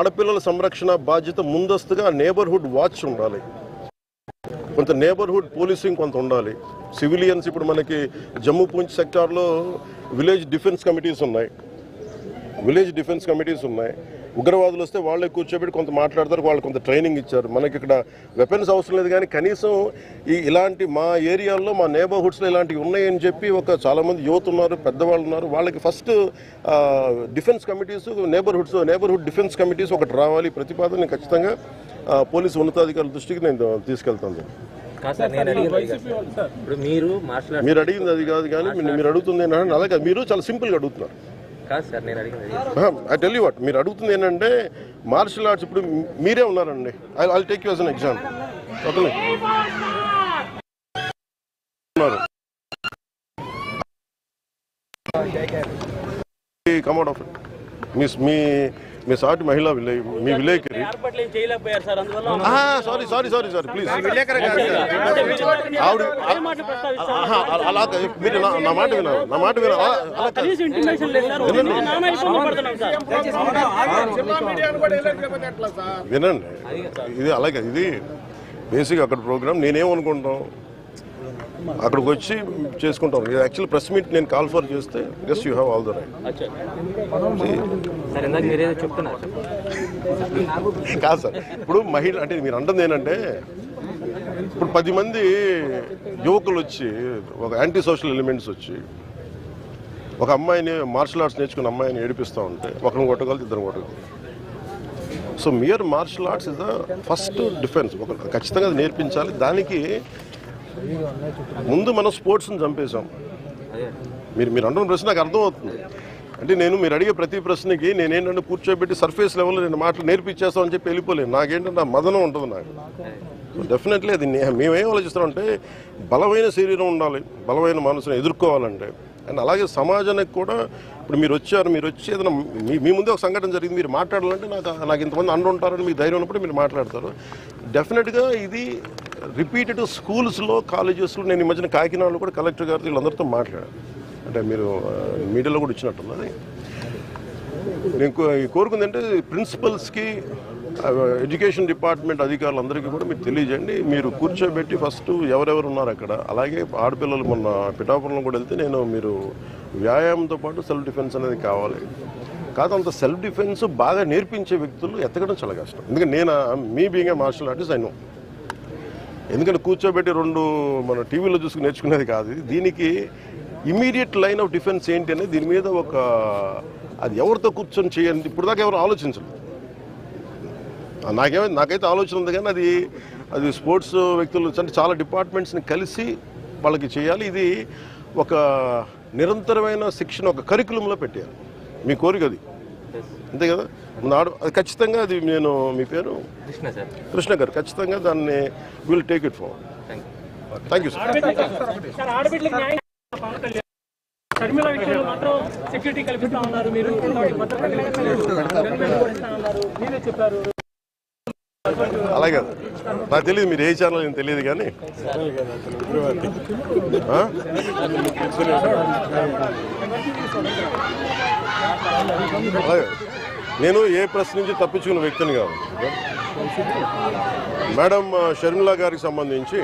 ఆడపిల్లల సంరక్షణ బాధ్యత ముందస్తుగా నేబర్హుడ్ వాచ్ ఉండాలి, కొంత నేబర్హుడ్ పోలీసింగ్ కొంత ఉండాలి. సివిలియన్స్ ఇప్పుడు మనకి జమ్మూ పూంచ్ సెక్టార్లో విలేజ్ డిఫెన్స్ కమిటీస్ ఉన్నాయి. ఉగ్రవాదులు వస్తే వాళ్ళే కూర్చోబెట్టి కొంత మాట్లాడతారు, వాళ్ళు కొంత ట్రైనింగ్ ఇచ్చారు. మనకి ఇక్కడ వెపన్స్ అవసరం లేదు, కానీ కనీసం ఇలాంటి మా ఏరియాల్లో మా నేబర్హుడ్స్లో ఇలాంటివి ఉన్నాయని చెప్పి చాలామంది యువత ఉన్నారు, పెద్దవాళ్ళు ఉన్నారు, వాళ్ళకి first defence committees neighbourhood defence committees ఒకటి రావాలి. ప్రతిపాదన ఖచ్చితంగా పోలీసు ఉన్నతాధికారుల దృష్టికి నేను తీసుకెళ్తాను. మీరు అడిగింది అది కాదు, కానీ మీరు అడుగుతుంది ఏంటంటే అలాగే మీరు చాలా సింపుల్గా అడుగుతున్నారు. ఐ టెల్ యూ వాట్, మీరు అడుగుతుంది ఏంటంటే మార్షల్ ఆర్ట్స్ ఇప్పుడు మీరే ఉన్నారండి. I take you as an example. Okay, come out of it. మీ సాటి మహిళా మీ విలేకరి సారీ ప్లీజ్ ఆవిడ అలా మీరు నా మాట వినాలి. వినండి, ఇది అలాగే ఇది బేసిక్ అక్కడ ప్రోగ్రామ్. నేనేమనుకుంటాం అక్కడికి వచ్చి చేసుకుంటాం. యాక్చువల్ ప్రెస్ మీట్ నేను కాల్ ఫర్ చేస్తే just you have all the right. కాదు సార్, ఇప్పుడు మహిళ అంటే మీరు అంటుంది ఏంటంటే ఇప్పుడు 10 మంది యువకులు వచ్చి ఒక యాంటీ సోషల్ ఎలిమెంట్స్ వచ్చి ఒక అమ్మాయిని మార్షల్ ఆర్ట్స్ నేర్చుకున్న అమ్మాయిని ఏడిపిస్తూ ఉంటే ఒకరిని కొట్టగలదు, ఇద్దరు కొట్టగలదు. So mere martial arts is the first defence. ఖచ్చితంగా అది నేర్పించాలి. దానికి ముందు మనం స్పోర్ట్స్ని చంపేశాం. మీరు అంటున్న ప్రశ్న నాకు అర్థమవుతుంది. అంటే మీరు అడిగే ప్రతి ప్రశ్నకి నేనేంటంటే కూర్చోబెట్టి సర్ఫేస్ లెవెల్లో నేను మాటలు నేర్పించేస్తామని చెప్పి వెళ్ళిపోలేను. నాకేంటంటే మదనం ఉంటుంది నాకు. సో డెఫినెట్లీ అది మేమేం ఆలోచిస్తామంటే బలమైన శరీరం ఉండాలి, బలమైన మనసును ఎదుర్కోవాలంటే. అండ్ అలాగే సమాజానికి కూడా ఇప్పుడు మీరు వచ్చి ఏదైనా మీ ముందే ఒక సంఘటన జరిగింది, మీరు మాట్లాడాలంటే నాకు ఇంతమంది అండ ఉంటారని మీకు ధైర్యం ఉన్నప్పుడు మీరు మాట్లాడతారు. డెఫినెట్గా ఇది రిపీటెడ్ స్కూల్స్లో, కాలేజెస్లో. నేను ఈ మధ్యన కాకినాడలో కూడా కలెక్టర్ గారితో వీళ్ళందరితో మాట్లాడాను. అంటే మీరు మీడియాలో కూడా ఇచ్చినట్టున్నది. నేను కోరుకుంది అంటే ప్రిన్సిపల్స్కి, ఎడ్యుకేషన్ డిపార్ట్మెంట్ అధికారులందరికీ కూడా మీరు తెలియజేయండి. మీరు కూర్చోబెట్టి ఫస్ట్ ఎవరెవరు ఉన్నారు అక్కడ. అలాగే ఆడపిల్లలు మొన్న పిఠాపురంలో కూడా వెళ్తే మీరు వ్యాయామంతో పాటు సెల్ఫ్ డిఫెన్స్ అనేది కావాలి. కాదు, అంత సెల్ఫ్ డిఫెన్స్ బాగా నేర్పించే వ్యక్తులు ఎతకడం చాలా కష్టం. ఎందుకంటే మీ బీయింగ్ ఏ మార్షల్ ఆర్టిస్ట్ అయినా, ఎందుకంటే కూర్చోబెట్టి 2 మన టీవీలో చూసుకుని నేర్చుకునేది కాదు. దీనికి ఇమీడియట్ లైన్ ఆఫ్ డిఫెన్స్ ఏంటి అనేది దీని మీద అది ఎవరితో కూర్చొని చేయండి ఇప్పుడు దాకా ఎవరు ఆలోచించలేదు. నాకైతే ఆలోచన ఉంది, కానీ అది స్పోర్ట్స్ వ్యక్తులు అంటే చాలా డిపార్ట్మెంట్స్ని కలిసి వాళ్ళకి చేయాలి. ఇది ఒక నిరంతరమైన శిక్షణ, ఒక కరికులంలో పెట్టారు. మీ కోరిక అది అంతే కదా. అది ఖచ్చితంగా అది మీ పేరు కృష్ణ గారు, ఖచ్చితంగా దాన్ని will take it forward. Thank you sir. అలాగే నాకు తెలియదు మీరు ఏ ఛానల్ నేను తెలియదు, కానీ నేను ఏ ప్రశ్న నుంచి తప్పించుకున్న వ్యక్తిని కాదు. మేడం షర్మిలా గారికి సంబంధించి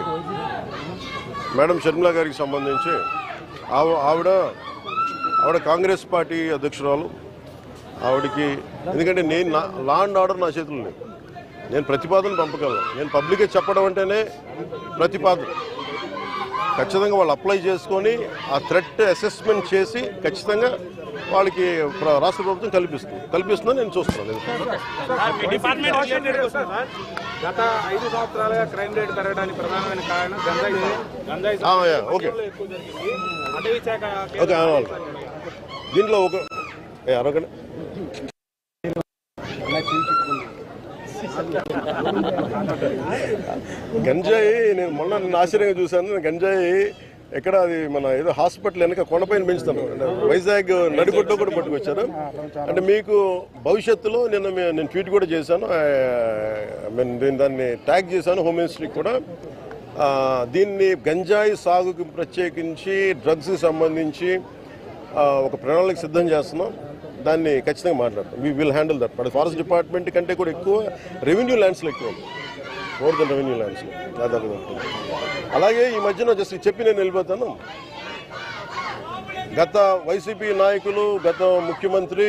ఆవిడ కాంగ్రెస్ పార్టీ అధ్యక్షురాలు. ఆవిడకి ఎందుకంటే లా అండ్ ఆర్డర్ నా చేతుల్లో లేదు. నేను ప్రతిపాదన పంపగలను. నేను పబ్లిక్గా చెప్పడం అంటేనే ప్రతిపాదన. ఖచ్చితంగా వాళ్ళు అప్లై చేసుకొని ఆ థ్రెట్ అసెస్మెంట్ చేసి ఖచ్చితంగా వాళ్ళకి రాష్ట్ర ప్రభుత్వం కల్పిస్తుందని నేను చూస్తున్నాను. గత 5 సంవత్సరాలుగా క్రైమ్ రేట్ పెరగడానికి ప్రధానమైన కారణం గంజాయి. ఓకే దీంట్లో అరగండి. గంజాయి నేను మొన్న ఆశ్చర్యంగా చూశాను. గంజాయి ఎక్కడ అది మన ఏదో హాస్పిటల్ వెనక కొండపైన పెంచుతాను. వైజాగ్ నడిగొడ్లో కూడా పట్టుకొచ్చారు. అంటే మీకు భవిష్యత్తులో నేను ట్వీట్ కూడా చేశాను, దాన్ని ట్యాగ్ చేశాను హోమ్ మినిస్ట్రీకి కూడా. దీన్ని గంజాయి సాగుకి ప్రత్యేకించి డ్రగ్స్కి సంబంధించి ఒక ప్రణాళిక సిద్ధం చేస్తున్నాం. దాన్ని ఖచ్చితంగా మాట్లాడతాం. We will handle that. But forest department కంటే కూడా ఎక్కువ రెవెన్యూ ల్యాండ్స్లో ఎక్కువ ఉంది, మోర్ దెన్ రెవెన్యూ ల్యాండ్స్లో దాదాపు ఉంటుంది. అలాగే ఈ మధ్యన జస్ట్ చెప్పి నేను వెళ్ళిపోతాను. గత వైసీపీ నాయకులు, గత ముఖ్యమంత్రి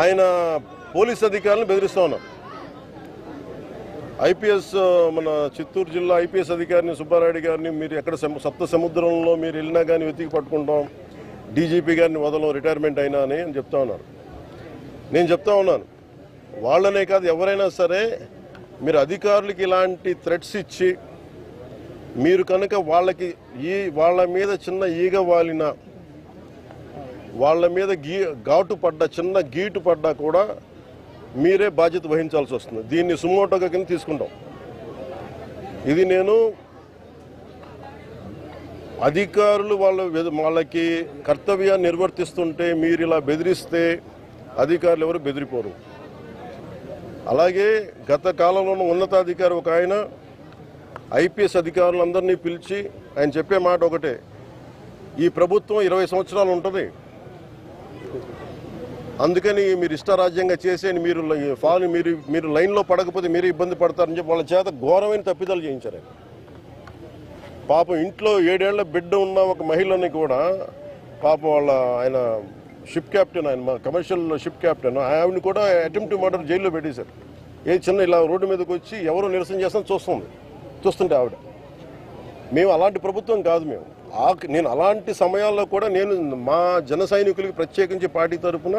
ఆయన పోలీస్ అధికారులను బెదిరిస్తూ ఉన్నారు. ఐపీఎస్ మన చిత్తూరు జిల్లా ఐపీఎస్ అధికారిని సుబ్బారెడ్డి గారిని మీరు ఎక్కడ సప్త సముద్రంలో మీరు వెళ్ళినా కానీ వెతికి పట్టుకుంటాం, డీజీపీ గారిని వదలం రిటైర్మెంట్ అయినా అని చెప్తా ఉన్నారు. నేను చెప్తా ఉన్నాను, వాళ్ళనే కాదు ఎవరైనా సరే మీరు అధికారులకి ఇలాంటి థ్రెట్స్ ఇచ్చి మీరు కనుక వాళ్ళ మీద చిన్న ఈగ వాలిన, వాళ్ళ మీద ఘాటు పడ్డా, చిన్న గీటు పడ్డా కూడా మీరే బాధ్యత వహించాల్సి వస్తుంది. దీన్ని సుమోటోగా కింద తీసుకుంటాం. ఇది నేను అధికారులు వాళ్ళకి కర్తవ్యాన్ని నిర్వర్తిస్తుంటే మీరు ఇలా బెదిరిస్తే అధికారులు ఎవరు బెదిరిపోరు. అలాగే గత కాలంలో ఉన్నతాధికారి ఒక ఆయన ఐపీఎస్ అధికారులందరినీ పిలిచి ఆయన చెప్పే మాట ఒకటే, ఈ ప్రభుత్వం 20 సంవత్సరాలు ఉంటుంది, అందుకని మీరు ఇష్టారాజ్యంగా చేసేయండి, మీరు లైన్లో పడకపోతే మీరు ఇబ్బంది పడతారని చెప్పి వాళ్ళ చేత ఘోరమైన తప్పిదాలు చేయించారు. పాపం ఇంట్లో 7 ఏళ్ల బిడ్డ ఉన్న ఒక మహిళని కూడా పాపం ఆయన షిప్ క్యాప్టెన్, ఆయన కమర్షియల్ షిప్ క్యాప్టెన్, ఆవిడని కూడా అటెంప్ట్ మర్డర్ జైల్లో పెట్టేశారు. చిన్న ఇలా రోడ్డు మీదకి వచ్చి ఎవరో నిరసన చేస్తాను చూస్తుంటే ఆవిడ. మేము అలాంటి ప్రభుత్వం కాదు. నేను అలాంటి సమయాల్లో కూడా నేను మా జన సైనికులకి ప్రత్యేకించి పార్టీ తరఫున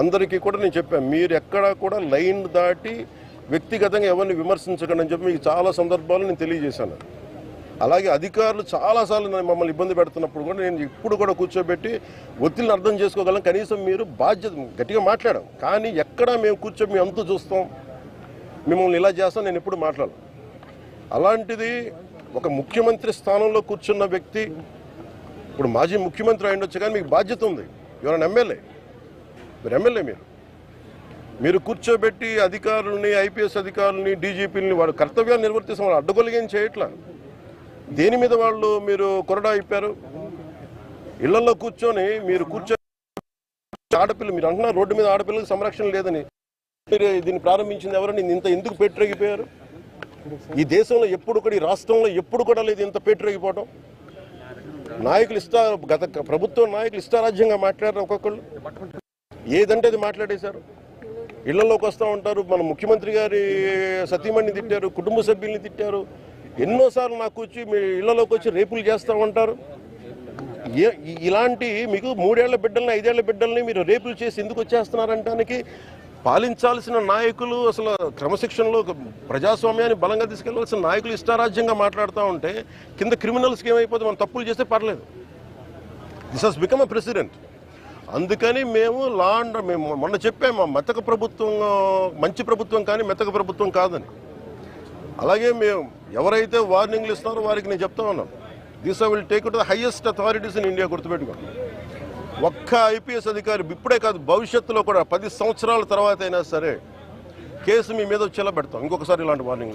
అందరికీ కూడా నేను చెప్పాను, మీరు ఎక్కడా కూడా లైన్ దాటి వ్యక్తిగతంగా ఎవరిని విమర్శించకండి అని చెప్పి మీకు చాలా సందర్భాలు నేను తెలియజేశాను. అలాగే అధికారులు చాలాసార్లు మమ్మల్ని ఇబ్బంది పెడుతున్నప్పుడు కూడా నేను ఇప్పుడు కూడా కూర్చోబెట్టి ఒత్తిడిని అర్థం చేసుకోగలం, కనీసం మీరు బాధ్యత గట్టిగా మాట్లాడాం, కానీ ఎక్కడా మేము కూర్చొని మేము అంతా చూస్తాం, మిమ్మల్ని ఇలా చేస్తాం నేను ఎప్పుడు మాట్లాడను. అలాంటిది ఒక ముఖ్యమంత్రి స్థానంలో కూర్చున్న వ్యక్తి, ఇప్పుడు మాజీ ముఖ్యమంత్రి అయ్యుండొచ్చు కానీ మీకు బాధ్యత ఉంది. ఎవరైనా ఎమ్మెల్యే, మీరు ఎమ్మెల్యే, మీరు కూర్చోబెట్టి అధికారులని, ఐపీఎస్ అధికారులని, డీజీపీలని వాడు కర్తవ్యాలు నిర్వర్తిస్తాం, వాళ్ళు అడ్డగొలిగేం చేయట్లా. దేని మీద వాళ్ళు మీరు కొరడా అయిపోయారు? ఇళ్లలో కూర్చొని ఆడపిల్ల, మీరు అంటున్నారు రోడ్డు మీద ఆడపిల్లలకు సంరక్షణ లేదని. మీరు దీన్ని ప్రారంభించింది ఎవరని ఇంత ఎందుకు పెట్టిపోయారు? ఈ దేశంలో ఎప్పుడు కూడా, ఈ రాష్ట్రంలో ఎప్పుడు కూడా లేదు ఇంత పెట్టిపోవడం. నాయకులు గత ప్రభుత్వం నాయకులు ఇష్టారాజ్యంగా మాట్లాడారు. ఒక్కొక్కళ్ళు ఏదంటే అది మాట్లాడేశారు. ఇళ్లలోకి వస్తూ ఉంటారు. మన ముఖ్యమంత్రి గారి సతీమణిని తిట్టారు, కుటుంబ సభ్యుల్ని తిట్టారు. ఎన్నోసార్లు నాకు వచ్చి మీ ఇళ్లలోకి వచ్చి రేపులు చేస్తూ ఉంటారు. ఇలాంటి మీకు 3 ఏళ్ల బిడ్డల్ని, 5 ఏళ్ల బిడ్డల్ని మీరు రేపులు చేసి ఎందుకు వచ్చేస్తున్నారంటానికి పాలించాల్సిన నాయకులు, అసలు క్రమశిక్షణలో ప్రజాస్వామ్యాన్ని బలంగా తీసుకెళ్లాల్సిన నాయకులు ఇష్టారాజ్యంగా మాట్లాడుతూ ఉంటే కింద క్రిమినల్స్కి ఏమైపోతుంది? మనం తప్పులు చేస్తే పర్లేదు. This has become a president. అందుకని మేము మొన్న చెప్పాము, మెతక ప్రభుత్వం మంచి ప్రభుత్వం కానీ మెతక ప్రభుత్వం కాదని. అలాగే మేము ఎవరైతే వార్నింగ్లు ఇస్తున్నారో వారికి నేను చెప్తా ఉన్నాను, this I will take to the highest authorities in India. గుర్తుపెట్టుకోండి, ఒక్క ఐపీఎస్ అధికారి ఇప్పుడే కాదు, భవిష్యత్తులో కూడా 10 సంవత్సరాల తర్వాత అయినా సరే కేసు మీ మీద వచ్చేలా పెడతాం. ఇంకొకసారి ఇలాంటి వార్నింగ్.